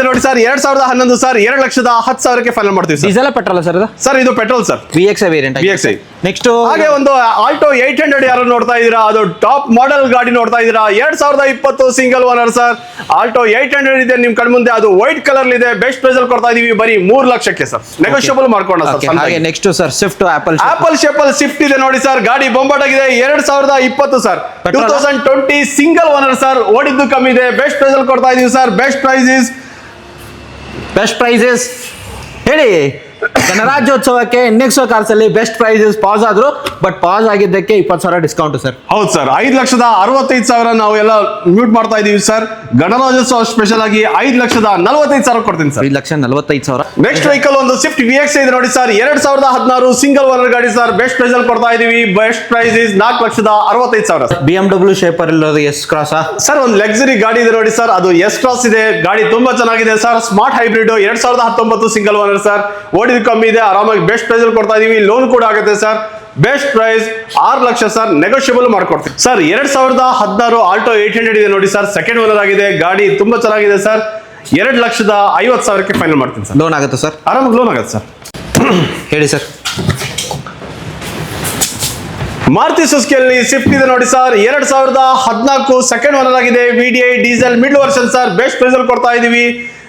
ನೋಡಿ ಸರ್, 2011 ಸರ್, 2,10,000ಕ್ಕೆ ಫೈನಲ್ ಮಾಡ್ತೀವಿ ಸರ್. ಡೀಸೆಲ್ ಪೆಟ್ರೋಲ್ ಸರ್ ಇದು? ಸರ್ ಇದು petrol sir, VXI variant. VXI. Next ಹಾಗೆ ಒಂದು ಆಲ್ಟೋ 800 ಯಾರು ನೋಡ್ತಾ ಇದೀರಾ? ಅದು ಟಾಪ್ ಮಾಡೆಲ್ ಗಾಡಿ ನೋಡ್ತಾ ಇದೀರಾ? 2020 ಸಿಂಗಲ್ ಓನರ್ ಸರ್. ಆಲ್ಟೋ 800 ಇದೆ ನಿಮ್ ಕಣ್ಮುಂದೆ, ಅದು ವೈಟ್ ಕಲರ್ ಇದೆ. ಬೆಸ್ಟ್ ಪ್ರೈಸ್ ಅಲ್ಲಿ ಕೊಡ್ತಾ ಇದೀವಿ ಬರೀ 3 ಲಕ್ಷಕ್ಕೆ ಸರ್. ನೆಗೋಷಿಯಬಲ್ ಮಾಡ್ಕೊಳ್ಳೋಣ ಸರ್. ಹಾಗೆ next sir Swift apple shape ಅಲ್ಲಿ ಸ್ವಿಫ್ಟ್ ಇದೆ ನೋಡಿ ಸರ್. ಗಾಡಿ ಬೊಂಬಾಟ್ ಆಗಿದೆ. 2020 ಸರ್, 2020 ಸಿಂಗಲ್ ಓನರ್ ಸರ್. ಓಡಿದ್ದು ಕಮ್ಮಿ ಇದೆ. ಬೆಸ್ಟ್ ಪ್ರೈಸ್ ಅಲ್ಲಿ ಕೊಡ್ತಾ ಇದೀವಿ ಸರ್. ಬೆಸ್ಟ್ ಪ್ರೈಸಸ್ ಹೇಳಿ. ಗಣರಾಜ್ಯೋತ್ಸವಕ್ಕೆ NXO ಕಾರ್ಸ್ ಅಲ್ಲಿ ಬೆಸ್ಟ್ ಪ್ರೈಸಸ್ ಪಾಸ್ ಆದ್ರು, ಬಟ್ ಪಾಸ್ ಆಗಿದ್ದಕ್ಕೆ 20,000 ಡಿಸ್ಕೌಂಟ್ ಸರ್. ಹೌದು ಸರ್, 5,65,000 ನಾವು ಎಲ್ಲ ಮ್ಯೂಟ್ ಮಾಡ್ತಾ ಇದೀವಿ ಸರ್. ಗಣರಾಜ್ಯೋತ್ಸವ ಸ್ಪೆಷಲ್ ಆಗಿ 5,45,000 ಕೊಡ್ತೀನಿ ಸರ್. 5,45,000. ನೆಕ್ಸ್ಟ್ ವೆಹಿಕಲ್ ಒಂದು ಸ್ವಿಫ್ಟ್ VXI ಇದೆ ನೋಡಿ ಸರ್, 2016 ಸಿಂಗಲ್ ಓನರ್ ಗಾಡಿ ಸರ್. ಬೆಸ್ಟ್ ಪ್ರೈಸ್ ಅಲ್ಲಿ ಕೊಡ್ತಾ ಇದೀವಿ. Best price is 4,65,000. BMW ಶೇಪರ್ ಇರೋದು S ಕ್ರಾಸ್ ಸರ್. ಒಂದು ಲಕ್ಸುರಿ ಗಾಡಿ ಇದೆ ನೋಡಿ ಸರ್, ಅದು S ಕ್ರಾಸ್ ಇದೆ. ಗಾಡಿ ತುಂಬಾ ಚೆನ್ನಾಗಿದೆ sir. Smart hybrid, 2019 single owner sir. ಓಡಿದ ಕಮ್ಮಿ ಇದೆ. ಆರಾಮಾಗಿ ಬೆಸ್ಟ್ ಪ್ರೈಸ್ ಅಲ್ಲಿ ಕೊಡ್ತಾ ಇದೀವಿ. ಲೋನ್ ಕೂಡ ಆಗುತ್ತೆ sir. Best price 6 lakh sir. Negotiable ಮಾಡ್ಕೊಡ್ತೀವಿ ಸರ್. 2016 ಆಲ್ಟೋ 800 ಇದೆ ನೋಡಿ ಸರ್. ಸೆಕೆಂಡ್ ಓನರ್ ಆಗಿದೆ. ಗಾಡಿ ತುಂಬಾ ಚೆನ್ನಾಗಿದೆ ಸರ್. 2,50,000ಕ್ಕೆ ಫೈನಲ್ ಮಾಡ್ತೀನಿ ಸರ್. ಲೋನ್ ಆಗುತ್ತೆ ಸರ್, ಆರಾಮಾಗಿ ಲೋನ್ ಆಗುತ್ತೆ ಸರ್. ಹೇಳಿ ಸರ್. ಮಾರುತಿ ಸುಜುಕಿಯಲ್ಲಿ ಸ್ವಿಫ್ಟ್ ಇದೆ ನೋಡಿ ಸರ್, 2014 ಸೆಕೆಂಡ್ ಓನರ್ ಆಗಿದೆ. VDI diesel mid version sir. Best price ಅಲ್ಲಿ ಕೊಡ್ತಾ ಇದೀವಿ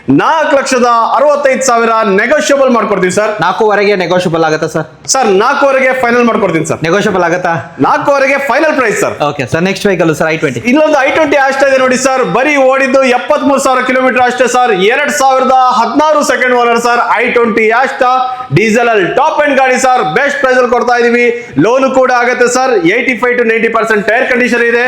4,65,000 ನೆಗೋಷಿಯಬಲ್ ಮಾಡ್ಕೊಡ್ತೀವಿ ಸರ್. 4,500 ನೆಗೋಷಿಯಬಲ್ ಆಗುತ್ತಾ ಸರ್? ಸರ್ 4,500 ಫೈನಲ್ ಮಾಡ್ಕೊಡ್ತೀನಿ ಸರ್. ನೆಗೋಷಿಯಬಲ್ ಆಗುತ್ತಾ? 4,500 final price sir. Okay sir, next vehicle sir i20. ಇಲ್ಲೊಂದು i20 ಅಷ್ಟೇ ಇದೆ ನೋಡಿ ಸರ್, ಬರೀ ಓಡಿದ್ದು 73,000 ಕಿಲೋಮೀಟರ್ ಅಷ್ಟೇ sir. 2016 second owner sir. i20 Asta diesel ಅಲ್ಲಿ ಟಾಪ್ ಎಂಡ್ ಗಾಡಿ ಸರ್. ಬೆಸ್ಟ್ ಪ್ರೈಸ್ ಅಲ್ಲಿ ಕೊಡ್ತಾ ಇದೀವಿ. ಲೋನ್ ಕೂಡ ಆಗುತ್ತೆ ಸರ್. 85 to 90% ಟೈರ್ ಕಂಡೀಷನ್ ಇದೆ.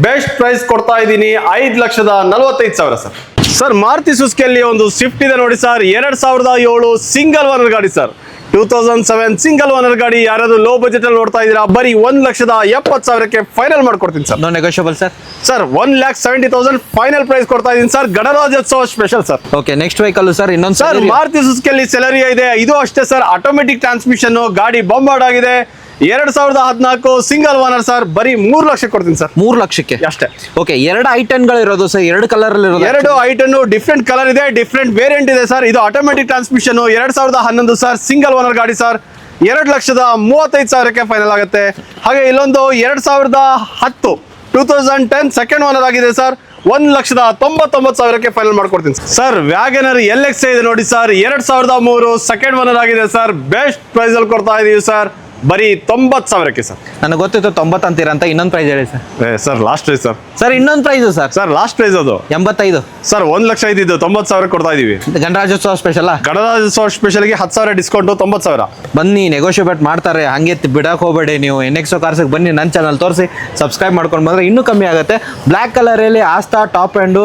ಬೆಸ್ಟ್ ಪ್ರೈಸ್ ಕೊಡ್ತಾ ಇದ್ದೀನಿ 5,45,000 ಸರ್. ಸರ್ ಮಾರುತಿ ಸುಜುಕಿಯಲ್ಲಿ ಒಂದು ಸ್ವಿಫ್ಟ್ ಇದೆ ನೋಡಿ ಸರ್. 2007 ಸಿಂಗಲ್ ಓನರ್ ಗಾಡಿ ಸರ್. 2007 ಸಿಂಗಲ್ ಓನರ್ ಗಾಡಿ. ಯಾರಾದ್ರೂ ಲೋ ಬಜೆಟ್ ಅಲ್ಲಿ ನೋಡ್ತಾ ಇದ್ದೀರಾ, ಬರೀ 1,70,000 ಫೈನಲ್ ಮಾಡ್ಕೊಡ್ತೀನಿ sir. No negotiable sir. Sir 1,70,000 final price ಕೊಡ್ತಾ ಇದೀನಿ ಸರ್. ಗಣರಾಜ್ಯೋತ್ಸವ special sir. Okay, next vehicle sir ಇನ್ನೊಂದು ಸರ್ ಮಾರುತಿ ಸುಜುಕಿಯಲ್ಲಿ ಸೆಲೆರಿಯೋ ಇದೆ. ಇದು ಅಷ್ಟೇ ಸರ್, ಆಟೋಮೆಟಿಕ್ ಟ್ರಾನ್ಸ್ಮಿಷನ್. ಗಾಡಿ ಬಾಂಬಾರ್ಡ್ ಆಗಿದೆ. 2014 ಸಿಂಗಲ್ ಓನರ್ ಸರ್. ಬರೀ 3 ಲಕ್ಷ ಕೊಡ್ತೀನಿ ಸರ್. 3 ಲಕ್ಷಕ್ಕೆ ಅಷ್ಟೇ. ಓಕೆ, 2 i10 ಗಳು ಇರೋದು ಸರ್, 2 ಕಲರ್ ಅಲ್ಲಿ ಇರೋದು. 2 i10 ಡಿಫ್ರೆಂಟ್ ಕಲರ್ ಇದೆ, ಡಿಫ್ರೆಂಟ್ ವೇರಿಯಂಟ್ ಇದೆ ಸರ್. ಇದು automatic transmission. 2011 sir, single owner ಗಾಡಿ ಸರ್. 2,35,000 ಫೈನಲ್ ಆಗುತ್ತೆ. ಹಾಗೆ ಇಲ್ಲೊಂದು 2010 2010 ಸೆಕೆಂಡ್ ಓನರ್ ಆಗಿದೆ ಸರ್. 1,99,000 ಫೈನಲ್ ಮಾಡ್ಕೊಡ್ತೀನಿ ಸರ್. ವ್ಯಾಗನರ್ LX ಇದೆ ನೋಡಿ ಸರ್. 2003 ಸೆಕೆಂಡ್ ಓನರ್ ಆಗಿದೆ ಸರ್. ಬೆಸ್ಟ್ ಪ್ರೈಸ್ ಅಲ್ಲಿ ಕೊಡ್ತಾ ಇದೀವಿ ಸರ್. ಬರೀ 90,000 ಸರ್. ನನಗೆ ಗೊತ್ತಿತ್ತು 90 ಅಂತೀರ ಅಂತ. ಇನ್ನೊಂದು ಪ್ರೈಸ್ ಹೇಳಿ sir. Sir last price sir. Sir ಇನ್ನೊಂದು price sir. Sir last price ಅದು 85 ಸರ್. 1 ಲಕ್ಷ ಇದ್ದಿದ್ದು 90,000 ಕೊಡ್ತಾ ಇದೀವಿ. ಗಣರಾಜ್ಯೋತ್ಸವ ಸ್ಪೆಷಲ್. ಗಣರಾಜ್ಯೋತ್ಸವ ಸ್ಪೆಷಲ್ಗೆ 10,000 ಡಿಸ್ಕೌಂಟ್. 90,000 ಬನ್ನಿ, ನೆಗೋಷಿಯೇಟ್ ಮಾಡ್ತಾರೆ. ಹಂಗೆ ಬಿಡಕ್ಕೆ ಹೋಗಬೇಡಿ. ನೀವು NXO ಕಾರ್ಸ್ಗೆ ಬನ್ನಿ, ನನ್ನ ಚಾನಲ್ ತೋರಿಸಿ ಸಬ್ಸ್ಕ್ರೈಬ್ ಮಾಡ್ಕೊಂಡು ಬಂದ್ರೆ ಇನ್ನೂ ಕಮ್ಮಿ ಆಗುತ್ತೆ. ಬ್ಲ್ಯಾಕ್ ಕಲರಲ್ಲಿ ಆಸ್ತಾ ಟಾಪ್ ಎಂಡು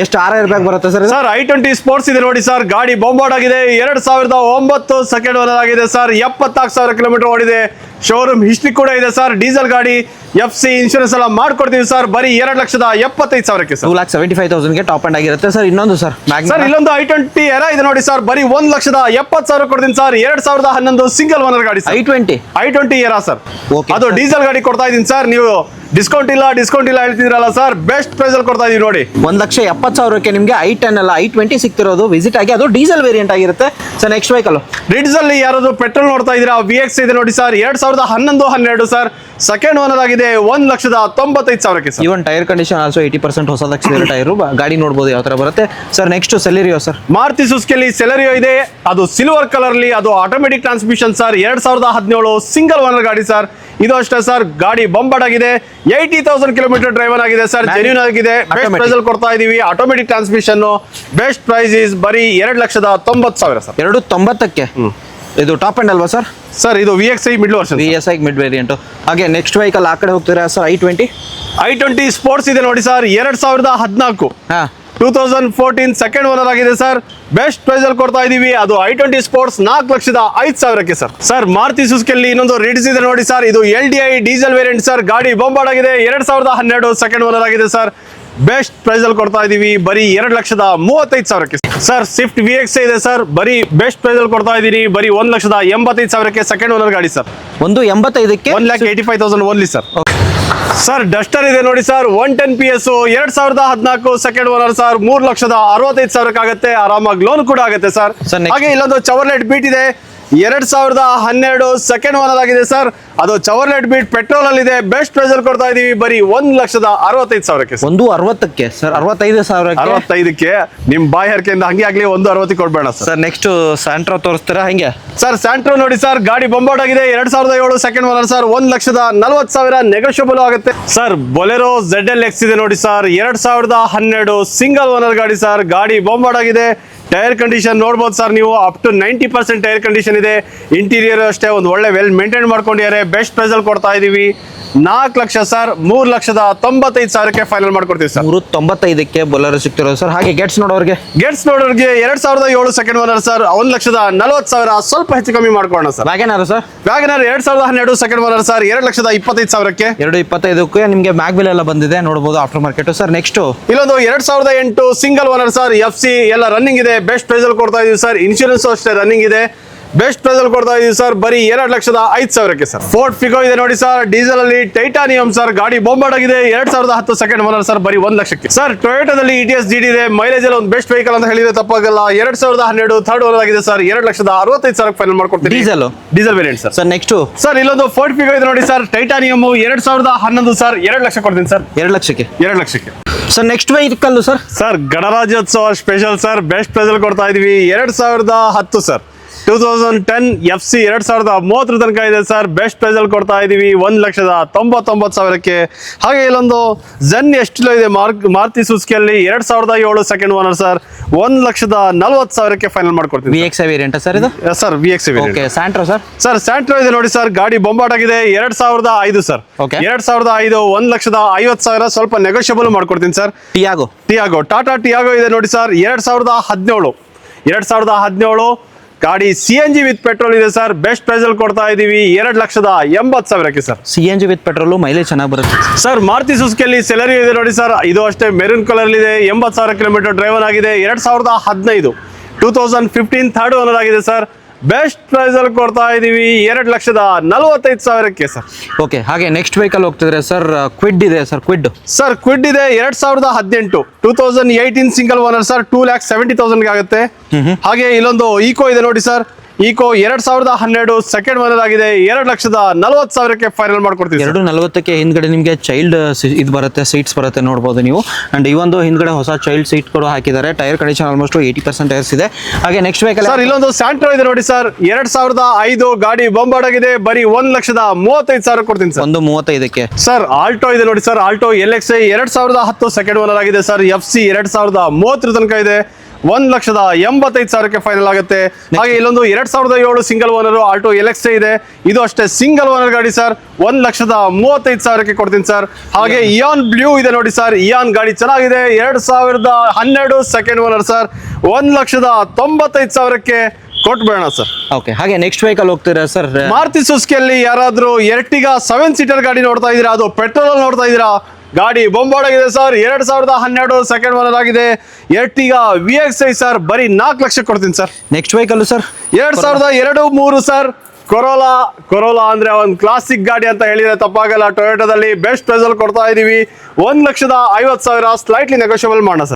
ಎಷ್ಟು 6,000 ರೂಪಾಯಿ ಬರುತ್ತೆ ಸರ್. ಸರ್ i20 ಸ್ಪೋರ್ಟ್ಸ್ ಇದೆ ನೋಡಿ ಸರ್. ಗಾಡಿ ಬಾಂಬಾರ್ಡ್ ಆಗಿದೆ. 2009 ಸೆಕೆಂಡ್ ಓನರ್ ಆಗಿದೆ ಸರ್. 74,000 ಕಿಲೋಮೀಟರ್ ಓಡಿದೆ. ಶೋರೂಮ್ ಹಿಸ್ಟ್ರಿ ಕೂಡ ಇದೆ ಸರ್. ಡೀಸೆಲ್ ಗಾಡಿ, FC ಇನ್ಶೂರೆನ್ಸ್ ಎಲ್ಲ ಮಾಡ್ಕೊಡ್ತೀವಿ ಸರ್. ಬರೀ 2,75,000 ಸರ್. 2,75,000 ಟಾಪ್ ಎಂಡ್ ಆಗಿರುತ್ತೆ ಸರ್. ಇನ್ನೊಂದು ಸರ್ ಸರ್ ಇಲ್ಲೊಂದು i20 ಎರ ಇದೆ ನೋಡಿ ಸರ್. ಬರೀ 1,70,000 ಕೊಡ್ತೀನಿ ಸರ್. 2011 ಸಿಂಗಲ್ ಓನರ್ ಗಾಡಿ ಸರ್. i20 ಎರ ಸರ್. ಅದು ಡೀಸೆಲ್ ಗಾಡಿ ಕೊಡ್ತಾ ಇದೀನಿ ಸರ್. ನೀವು ಡಿಸ್ಕೌಂಟ್ ಇಲ್ಲ ಹೇಳ್ತಿದ್ರಲ್ಲ ಸರ್. ಬೆಸ್ಟ್ ಪ್ರೈಸ್ ಅಲ್ಲಿ ಕೊಡ್ತಾ ಇದೀವಿ ನೋಡಿ. 1,70,000 ನಿಮಗೆ i10 ಅಲ್ಲ i20 ಸಿಗ್ತಿರೋದು. ವಿಸಿಟ್ ಆಗಿ, ಅದು ಡೀಸೆಲ್ ವೇರಿಯಂಟ್ ಆಗಿರುತ್ತೆ ಸರ್. ನೆಕ್ಸ್ಟ್ ವೆಹಿಕಲ್ ಡೀಸೆಲ್ ಯಾರಾದ್ರು ಪೆಟ್ರೋಲ್ ನೋಡ್ತಾ ಇದೀರಾ, VX ಇದೆ ನೋಡಿ ಸರ್. 2011-12 ಸರ್. ಸೆಕೆಂಡ್ ಓನರ್ ಆಗಿದೆ. 1,95,000 sir. Even tyre condition also 80% ಹೊಸದಾಗಿ ಟೈರ್. ಗಾಡಿ ನೋಡಬಹುದು ಯಾವ ತರ ಬರುತ್ತೆ sir. Next Celerio sir. Maruti ಸುಜುಕಿಯಲ್ಲಿ ಸೆಲೆರಿಯೋ ಇದೆ. ಅದು ಸಿಲ್ವರ್ ಕಲರ್ ಅಲ್ಲಿ, ಅದು automatic transmission sir. 2017 single owner ಗಾಡಿ ಸರ್. ಇದು ಅಷ್ಟೇ ಸರ್. ಗಾಡಿ ಬಾಂಬಾರ್ಡ್ ಆಗಿದೆ. 80,000 ಕಿಲೋಮೀಟರ್ ಡ್ರೈವರ್ ಆಗಿದೆ ಸರ್. ಜೆನ್ಯೂನ್ ಆಗಿದೆ. ಬೆಸ್ಟ್ ಪ್ರೈಸ್ ಅಲ್ಲಿ ಕೊಡ್ತಾ ಇದೀವಿ. Automatic transmission. Best price is ಬರೀ 2,90,000 ಸರ್. 2,90,000 ಇದು ಟಾಪ್ ಎಂಡ್ ಅಲ್ವಾ ಸರ್? ಸರ್ ಇದು VXI mid version. VSI mid variant. ಹಾಗೆ ನೆಕ್ಸ್ಟ್ ವೆಹಿಕಲ್ ಆ ಕಡೆ ಹೋಗ್ತೀರಾ ಸರ್. i20 ಸ್ಪೋರ್ಟ್ಸ್ ಇದೆ ನೋಡಿ ಸರ್. 2014 2014 ಸೆಕೆಂಡ್ ಓನರ್ ಆಗಿದೆ ಸರ್. ಬೆಸ್ಟ್ ಪ್ರೈಸ್ ಅಲ್ಲಿ ಕೊಡ್ತಾ ಇದೀವಿ. ಅದು i20 sports 4,05,000 sir. Sir Maruti ಸುಜುಕಿಯಲ್ಲಿ ಇನ್ನೊಂದು ರಿಡ್ಸ್ ಇದೆ ನೋಡಿ ಸರ್. ಇದು LDI ಡೀಸೆಲ್ ವೇರಿಯಂಟ್ ಸರ್. ಗಾಡಿ ಬಾಂಬಾರ್ಡ್ ಆಗಿದೆ. 2012 ಸೆಕೆಂಡ್ ಓನರ್ ಆಗಿದೆ ಸರ್. ಬೆಸ್ಟ್ ಪ್ರೈಸ್ ಅಲ್ಲಿ ಕೊಡ್ತಾ ಇದೀವಿ. ಬರೀ 2,35,000 ಸರ್. ಸ್ವಿಫ್ಟ್ VXI ಇದೆ ಸರ್. ಬರೀ ಬೆಸ್ಟ್ ಪ್ರೈಸ್ ಅಲ್ಲಿ ಕೊಡ್ತಾ ಇದೀನಿ. ಬರೀ 1,85,000 ಸೆಕೆಂಡ್ ಓನರ್ ಗಾಡಿ sir. 1,85,000 1,85,000 only sir. Sir Duster ಇದೆ ನೋಡಿ sir. 110 PS 2014 second owner sir. 3,65,000 ಆಗುತ್ತೆ. ಆರಾಮಾಗಿ ಲೋನ್ ಕೂಡ ಆಗುತ್ತೆ ಸರ್. ಹಾಗೆ ಇಲ್ಲೊಂದು ಚವರ್ಲೆಟ್ ಬೀಟ್ ಇದೆ. 2012 ಸೆಕೆಂಡ್ ಓನರ್ ಆಗಿದೆ ಸರ್. ಅದು ಚವರ್ಲೆಟ್ ಬೀಟ್ ಪೆಟ್ರೋಲ್ ಅಲ್ಲಿ ಇದೆ. ಬೆಸ್ಟ್ ಪ್ರೈಸ್ ಅಲ್ಲಿ ಕೊಡ್ತಾ ಇದೀವಿ. ಬರೀ 1,65,000 1,60,000 ಸರ್. 65,000 ನಿಮ್ ಬಾಯ್ ಹರಕೆಯಿಂದ ಹಂಗೆ ಆಗ್ಲಿ. 1,60,000 ಕೊಡ್ಬೇಡ ಸರ್. ನೆಕ್ಸ್ಟ್ ಸ್ಯಾಂಟ್ರೋ ತೋರಿಸ್ತೀರಾ ಹೆಂಗೆ ಸರ್? ಸ್ಯಾಂಟ್ರೋ ನೋಡಿ ಸರ್. ಗಾಡಿ ಬಾಂಬಾರ್ಡ್ ಆಗಿದೆ. 2007 ಸೆಕೆಂಡ್ ಓನರ್ ಸರ್. 1,40,000 ನೆಗೋಷಿಯಬಲ್ ಆಗುತ್ತೆ ಸರ್. ಬೊಲೆರೋ ZLX ಇದೆ ನೋಡಿ ಸರ್. 2012 ಸಿಂಗಲ್ ಓನರ್ ಗಾಡಿ ಸರ್. ಗಾಡಿ ಬಾಂಬಾರ್ಡ್ ಆಗಿದೆ. ಟೈರ್ ಕಂಡೀಷನ್ ನೋಡ್ಬೋದು ಸರ್ ನೀವು. ಅಪ್ ಟು 90% ಟೈರ್ ಕಂಡೀಷನ್ ಇದೆ. ಇಂಟೀರಿಯರ್ ಅಷ್ಟೇ ಒಂದು ಒಳ್ಳೆ ವೆಲ್ ಮೇಂಟೈನ್ ಮಾಡ್ಕೊಂಡಿದ್ದಾರೆ. ಬೆಸ್ಟ್ ಪ್ರೈಸ್ ಅಲ್ಲಿ ಕೊಡ್ತಾ ಇದೀವಿ. 4 ಲಕ್ಷ ಸರ್. 3,95,000 ಫೈನಲ್ ಮಾಡ್ಕೊಡ್ತೀವಿ ಸರ್. 3,95,000 Bolero ಸಿಗ್ತಿರೋದು sir. ಹಾಗೆ ಗೆಟ್ಸ್ ನೋಡೋರಿಗೆ 2007 ಸೆಕೆಂಡ್ ಓನರ್ ಸರ್. 1,40,000 ಸ್ವಲ್ಪ ಹೆಚ್ಚು ಕಮ್ಮಿ ಮಾಡ್ಕೊಳ್ಳೋಣ sir. WagonR sir. WagonR 2012 second owner sir. 2,25,000 2,25,000 ನಿಮಗೆ ಮ್ಯಾಗ್ ಬಿಲ್ ಎಲ್ಲ ಬಂದಿದೆ ನೋಡಬಹುದು ಆಫ್ಟರ್ ಮಾರ್ಕೆಟ್ ಸರ್. ನೆಕ್ಸ್ಟ್ ಇಲ್ಲೊಂದು 2008 ಸಿಂಗಲ್ ಓನರ್ ಸರ್. FC ಎಲ್ಲ ರನ್ನಿಂಗ್ ಇದೆ. ಬೆಸ್ಟ್ ಪ್ರೈಸ್ ಅಲ್ಲಿ ಕೊಡ್ತಾ ಇದೀವಿ ಸರ್. ಇನ್ಶೂರೆನ್ಸ್ ಅಷ್ಟೇ ರನ್ನಿಂಗ್ ಇದೆ. ಬೆಸ್ಟ್ ಪ್ರೈಸ್ ಅಲ್ಲಿ ಕೊಡ್ತಾ ಇದೀವಿ ಸರ್ ಬರೀ 2,05,000 ಸರ್. ಫೋರ್ಡ್ ಫಿಗೋ ಇದೆ ನೋಡಿ ಸರ್, ಡೀಸೆಲ್ ಅಲ್ಲಿ ಟೈಟಾನಿಯಂ ಸರ್, ಗಾಡಿ ಬಾಂಬಾರ್ಡ್ ಆಗಿದೆ, 2010 ಸೆಕೆಂಡ್ ಓನರ್ ಸರ್, ಬರೀ 1,00,000 ಸರ್. ಟೊಯೋಟಾದಲ್ಲಿ ETS GD ಇದೆ, ಮೈಲೇಜ್ ಅಲ್ಲಿ ಒಂದು ಬೆಸ್ಟ್ ವೆಹಿಕಲ್ ಅಂತ ಹೇಳಿದ್ರೆ ತಪ್ಪಾಗಲ್ಲ. 2012 ಥರ್ಡ್ ಓನರ್ ಆಗಿದೆ ಸರ್, 2,65,000 ಫೈನಲ್ ಮಾಡ್ಕೊಡ್ತೀನಿ. Diesel variant sir. Sir next sir ಇಲ್ಲೊಂದು ಫೋರ್ಡ್ ಫಿಗೋ ಇದೆ ನೋಡಿ ಸರ್, ಟೈಟಾನಿಯಂ 2011 ಸರ್, 2,00,000 ಕೊಡ್ತೀನಿ sir. 2,00,000 2,00,000 sir. Next vehicle sir ಗಣರಾಜ್ಯೋತ್ಸವ ಸ್ಪೆಷಲ್ ಸರ್, ಬೆಸ್ಟ್ ಪ್ರೈಸ್ ಅಲ್ಲಿ ಕೊಡ್ತಾ ಇದೀವಿ. 2010 ಸರ್, 2010 FC 2030 ತನಕ ಇದೆ ಸರ್. ಬೆಸ್ಟ್ ಪ್ರೈಸ್ ಅಲ್ಲಿ ಕೊಡ್ತಾ ಇದೀವಿ 1,99,000. ಹಾಗೆ ಇಲ್ಲೊಂದು ಜನ್ ಎಸ್ಟಿಲೋ ಇದೆ ಮಾರುತಿ ಸುಜುಕಿಯಲ್ಲಿ 2007 ಸೆಕೆಂಡ್ ಓನರ್ ಸರ್, 1,40,000 ಫೈನಲ್ ಮಾಡ್ಕೊಡ್ತೀನಿ. VXI ವೇರಿಯಂಟ್ ಸರ್ ಇದು sir VXI variant. Okay. Santro sir Santro ಇದೆ ನೋಡಿ ಸರ್, ಗಾಡಿ ಬೊಂಬಾಟ್ ಆಗಿದೆ, 2005 ಸರ್. Okay. 2005 1,50,000 ಸ್ವಲ್ಪ ನೆಗೋಷಿಯಬಲ್ ಮಾಡ್ಕೊಡ್ತೀನಿ ಸರ್. ಟಿಯಾಗೋ ಟಾಟಾ ಟಿಯಾಗೋ ಇದೆ ನೋಡಿ ಸರ್, 2017 ಗಾಡಿ CNG ವಿತ್ ಪೆಟ್ರೋಲ್ ಇದೆ ಸರ್. ಬೆಸ್ಟ್ ಪ್ರೈಸ್ ಅಲ್ಲಿ ಕೊಡ್ತಾ ಇದೀವಿ 2,80,000 sir. CNG with petrol, mileage ಚೆನ್ನಾಗಿ ಬರುತ್ತೆ ಸರ್. ಮಾರುತಿ ಸುಜುಕಿಯಲ್ಲಿ ಸೆಲೆರಿಯೋ ಇದೆ ನೋಡಿ ಸರ್, ಇದು ಅಷ್ಟೇ ಮೆರೂನ್ ಕಲರ್ ಇದೆ, 80,000 ಕಿಲೋಮೀಟರ್ ಡ್ರೈವನ್ ಆಗಿದೆ, 2015 2015 ಥರ್ಡ್ ಓನರ್ ಆಗಿದೆ ಸರ್. ಬೆಸ್ಟ್ ಪ್ರೈಸ್ ಅಲ್ಲಿ ಕೊಡ್ತಾ ಇದೀವಿ 2,45,000 ಸರ್. ಓಕೆ. ಹಾಗೆ ನೆಕ್ಸ್ಟ್ ವೆಹಿಕಲ್ ಹೋಗ್ತಿದ್ರೆ ಸರ್, ಕ್ವಿಡ್ ಇದೆ ಸರ್. ಕ್ವಿಡ್ ಇದೆ 2018 2018 ಸಿಂಗಲ್ ಓನರ್ ಸರ್, 2,70,000 ಆಗುತ್ತೆ. ಹಾಗೆ ಇಲ್ಲೊಂದು ಈಕೋ ಇದೆ ನೋಡಿ ಸರ್, ಈಕೋ 2012 ಸೆಕೆಂಡ್ ಓನರ್ ಆಗಿದೆ, 2,40,000 ಫೈನಲ್ ಮಾಡ್ಕೊಡ್ತೀವಿ. 2,40,000 ಹಿಂದ್ಗಡೆ ನಿಮಗೆ ಚೈಲ್ಡ್ ಇದು ಬರುತ್ತೆ, ಸೀಟ್ಸ್ ಬರುತ್ತೆ ನೋಡ್ಬೋದು ನೀವು. ಅಂಡ್ ಈ ಒಂದು ಹಿಂದ್ಗಡೆ ಹೊಸ ಚೈಲ್ಡ್ ಸೀಟ್ ಕೂಡ ಹಾಕಿದ್ದಾರೆ. ಟೈರ್ ಕಂಡೀಷನ್ ಆಲ್ಮೋಸ್ಟ್ 80% ಟೈರ್ಸ್ ಇದೆ. ಹಾಗೆ ನೆಕ್ಸ್ಟ್ ವೆಹಿಕಲ್ ಸರ್ ಇಲ್ಲೊಂದು ಸ್ಯಾಂಟ್ರೋ ಇದೆ ನೋಡಿ ಸರ್, 2005 ಗಾಡಿ ಬಾಂಬಾರ್ಡ್ ಆಗಿದೆ, ಬರೀ 1,35,000 ಕೊಡ್ತೀನಿ ಸರ್. 1,35,000 ಸರ್ ಆಲ್ಟೋ ಇದೆ ನೋಡಿ sir, Alto LXi 2010 second owner ಆಗಿದೆ ಸರ್, FC 2030 ತನಕ ಇದೆ, 1,85,000 ಫೈನಲ್ ಆಗುತ್ತೆ. ಹಾಗೆ ಇಲ್ಲೊಂದು 2007 ಸಿಂಗಲ್ ಓನರ್ ಆಲ್ಟೋ LXi ಇದೆ, ಇದು ಅಷ್ಟೇ ಸಿಂಗಲ್ ಓನರ್ ಗಾಡಿ ಸರ್, 1,35,000 ಕೊಡ್ತೀನಿ ಸರ್. ಹಾಗೆ ಇಯಾನ್ ಬ್ಲೂ ಇದೆ ನೋಡಿ ಸರ್, ಇಯಾನ್ ಗಾಡಿ ಚೆನ್ನಾಗಿದೆ, 2012 ಸೆಕೆಂಡ್ ಓನರ್ ಸರ್, 1,95,000 ಕೊಟ್ಬೇಡ ಸರ್. ಓಕೆ. ಹಾಗೆ ನೆಕ್ಸ್ಟ್ ವೆಹಿಕಲ್ ಹೋಗ್ತೀರಾ ಸರ್, ಮಾರುತಿ ಸುಜುಕಿಯಲ್ಲಿ ಯಾರಾದ್ರೂ ಎರ್ಟಿಗಾ 7 ಸೀಟರ್ ಗಾಡಿ ನೋಡ್ತಾ ಇದೀರಾ, ಅದು ಪೆಟ್ರೋಲ್ ನೋಡ್ತಾ ಇದೀರಾ, ಗಾಡಿ ಬೊಂಬಾರ್ಡ್ ಆಗಿದೆ ಸರ್, 2012 ಸೆಕೆಂಡ್ ಓನರ್ ಆಗಿದೆ, ಎರ್ಟಿಗಾ VXi ಸರ್, ಬರೀ 4,00,000 ಕೊಡ್ತೀನಿ sir. Next vehicle sir 2002-3 sir, corolla ಅಂದ್ರೆ ಒಂದು ಕ್ಲಾಸಿಕ್ ಗಾಡಿ ಅಂತ ಹೇಳಿದ್ರೆ ತಪ್ಪಾಗಲ್ಲ. ಟೊಯೋಟಾದಲ್ಲಿ ಬೆಸ್ಟ್ ಪ್ರೈಸ್ ಅಲ್ಲಿ ಕೊಡ್ತಾ ಇದೀವಿ 1,50,000, ಸ್ಲೈಟ್ಲಿ ನೆಗೋಷಿಯಬಲ್ ಮಾಡೋಣ ಸರ್.